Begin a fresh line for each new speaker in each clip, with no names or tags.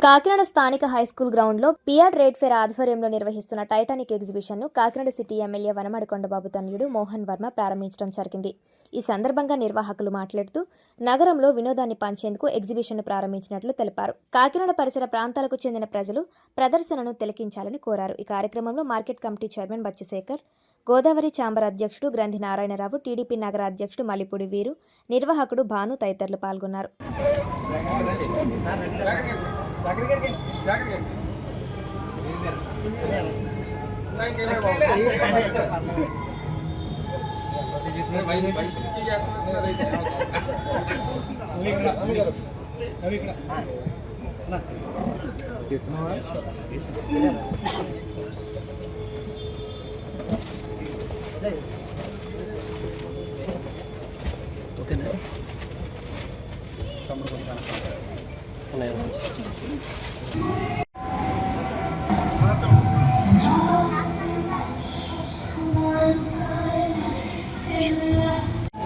కాకినాడ స్థానిక హైస్కూల్ గ్రౌండ్లో PR trade fair ఆధ్వర్యంలో నిర్వహిస్తున్న టైటానిక్ ఎగ్జిబిషన్ను కాకినాడ సిటీ ఎమ్మెల్యే వనమడికొండబాబు తనయుడు మోహన్ వర్మ ప్రారంభించడం జరిగింది. ఈ సందర్భంగా నిర్వాహకులు మాట్లాడుతూ నగరంలో వినోదాన్ని పంచేందుకు ఎగ్జిబిషన్ను ప్రారంభించినట్లు తెలిపారు. కాకినాడ పరిసర ప్రాంతాలకు చెందిన ప్రజలు ప్రదర్శనను తిలకించాలని కోరారు. ఈ కార్యక్రమంలో market committee chairman Bachchu Shekhar, Godavari chamber అధ్యక్షుడు గ్రంథి నారాయణరావు, టీడీపీ నగర అధ్యక్షుడు మల్లిపూడి వీరు, నిర్వాహకుడు భాను తదితరులు పాల్గొన్నారు.
ఓకేనా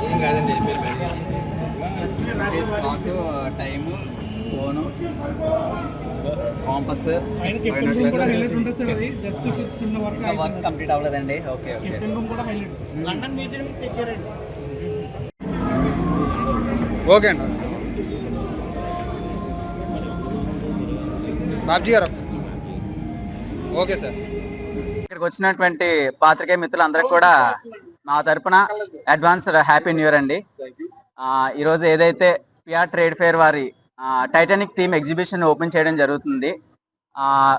ఏం కాదండి మాకు time phone campus work complete అవ్వలేదండి. ఓకే ఓకే లండన్ మ్యూజియం తెచ్చారండి. ఓకే అండి బాబ్జీ గారు ఓకే సార్. ఇక్కడికి వచ్చినటువంటి పాత్రికేయ మిత్రులందరికీ కూడా నా తరపున అడ్వాన్స్ హ్యాపీ న్యూ ఇయర్ అండి. ఈరోజు ఏదైతే పిఆర్ ట్రేడ్ ఫేర్ వారి టైటానిక్ థీమ్ ఎగ్జిబిషన్ ఓపెన్ చేయడం జరుగుతుంది.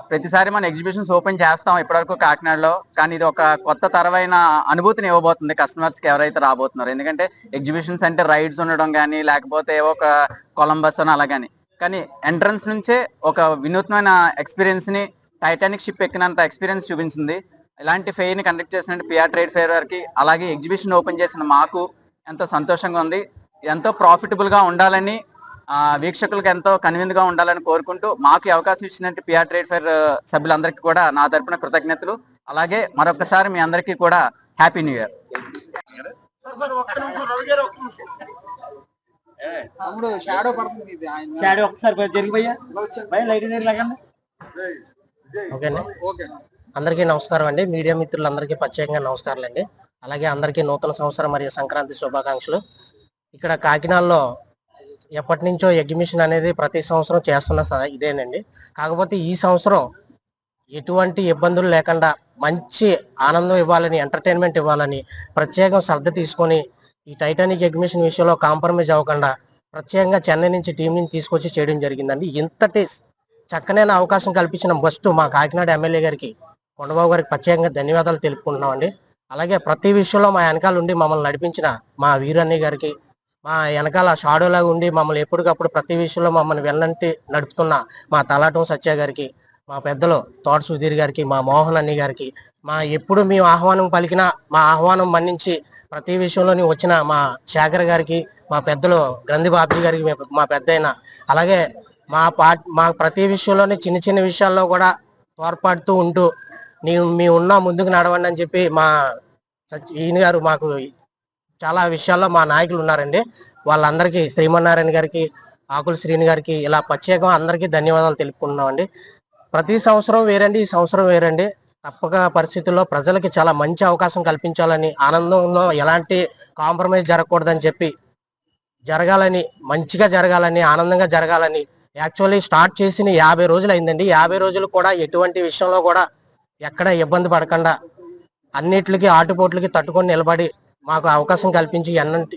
ప్రతిసారి మనం ఎగ్జిబిషన్స్ ఓపెన్ చేస్తాం ఇప్పటివరకు కాకినాడలో, కానీ ఇది ఒక కొత్త తరమైన అనుభూతిని ఇవ్వబోతుంది కస్టమర్స్కి ఎవరైతే రాబోతున్నారో. ఎందుకంటే ఎగ్జిబిషన్స్ అంటే రైడ్స్ ఉండడం కానీ, లేకపోతే ఒక కొలంబస్ అని అలాగని, కానీ ఎంట్రన్స్ నుంచే ఒక వినూత్నమైన ఎక్స్పీరియన్స్ని, టైటానిక్ షిప్ ఎక్కినంత ఎక్స్పీరియన్స్ చూపించింది. ఇలాంటి ఫెయిర్ని కండక్ట్ చేసిన పిఆర్ ట్రేడ్ ఫేర్ వారికి, అలాగే ఎగ్జిబిషన్ ఓపెన్ చేసిన మాకు ఎంతో సంతోషంగా ఉంది. ఎంతో ప్రాఫిటబుల్గా ఉండాలని, వీక్షకులకు ఎంతో కన్వీనియంట్ గా ఉండాలని కోరుకుంటూ మాకు అవకాశం ఇచ్చినట్టు పిఆర్ ట్రేడ్ ఫేర్ సభ్యులందరికీ కూడా నా తరపున కృతజ్ఞతలు. అలాగే మరొకసారి మీ అందరికీ కూడా హ్యాపీ న్యూ ఇయర్.
అందరికీ నమస్కారం అండి. మీడియా మిత్రులందరికీ ప్రత్యేకంగా నమస్కారాలు అండి. అలాగే అందరికీ నూతన సంవత్సరం మరియు సంక్రాంతి శుభాకాంక్షలు. ఇక్కడ కాకినాడలో ఎప్పటి నుంచో ఎగ్జిబిషన్ అనేది ప్రతి సంవత్సరం చేస్తున్న ఇదేనండి. కాకపోతే ఈ సంవత్సరం ఎటువంటి ఇబ్బందులు లేకుండా మంచి ఆనందం ఇవ్వాలని, ఎంటర్టైన్మెంట్ ఇవ్వాలని ప్రత్యేకంగా శ్రద్ధ తీసుకొని ఈ టైటానిక్ ఎగ్జిబిషన్ విషయంలో కాంప్రమైజ్ అవ్వకుండా ప్రత్యేకంగా చెన్నై నుంచి టీం నుంచి తీసుకొచ్చి చేయడం జరిగిందండి. ఇంతటి చక్కనైన అవకాశం కల్పించిన ఫస్ట్ మా కాకినాడ ఎమ్మెల్యే గారికి, కొండబాబు గారికి ప్రత్యేకంగా ధన్యవాదాలు తెలుపుకుంటున్నామండి. అలాగే ప్రతి విషయంలో మా వెనకాల ఉండి మమ్మల్ని నడిపించిన మా వీరన్నయ్య గారికి, మా వెనకాల షాడోలాగా ఉండి మమ్మల్ని ఎప్పటికప్పుడు ప్రతి విషయంలో మమ్మల్ని వెన్నంటి నడుపుతున్న మా తలాటం సత్య గారికి, మా పెద్దలు తోట సుధీర్ గారికి, మా మోహన్ అన్నయ్య గారికి, మా ఎప్పుడు మేము ఆహ్వానం పలికినా మా ఆహ్వానం మన్నించి ప్రతి విషయంలోని వచ్చిన మా శేఖర్ గారికి, మా పెద్దలు గ్రంథి బాబ్జీ గారికి, మా పెద్దయిన, అలాగే మా ప్రతి విషయంలోని చిన్న చిన్న విషయాల్లో కూడా తోడ్పడుతూ ఉంటూ మీ ఉన్న ముందుకు నడవండి అని చెప్పి మా ఈయన గారు మాకు చాలా విషయాల్లో మా నాయకులు ఉన్నారండి. వాళ్ళందరికీ శ్రీమన్నారాయణ గారికి, ఆకుల శ్రీని గారికి ఇలా ప్రత్యేకంగా అందరికీ ధన్యవాదాలు తెలుపుకుంటున్నామండి. ప్రతి సంవత్సరం వేరండి, ఈ సంవత్సరం వేరండి. తప్పక పరిస్థితుల్లో ప్రజలకి చాలా మంచి అవకాశం కల్పించాలని, ఆనందంలో ఎలాంటి కాంప్రమైజ్ జరగకూడదని చెప్పి జరగాలని, మంచిగా జరగాలని, ఆనందంగా జరగాలని యాక్చువల్లీ స్టార్ట్ చేసిన 50 రోజులు అయిందండి. 50 రోజులు కూడా ఎటువంటి విషయంలో కూడా ఎక్కడ ఇబ్బంది పడకుండా అన్నిటికి ఆటుపోట్లకి తట్టుకొని నిలబడి మాకు అవకాశం కల్పించి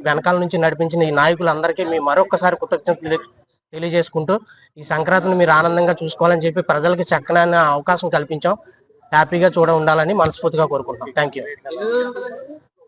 వెనకాల నుంచి నడిపించిన ఈ నాయకులందరికీ మేము మరొకసారి కృతజ్ఞతలు తెలియజేసుకుంటూ ఈ సంక్రాంతిని మీరు ఆనందంగా చూసుకోవాలని చెప్పి ప్రజలకి చక్కనైన అవకాశం కల్పించాం. హ్యాపీగా ఉండాలని మనస్ఫూర్తిగా కోరుకుంటాం. Thank you.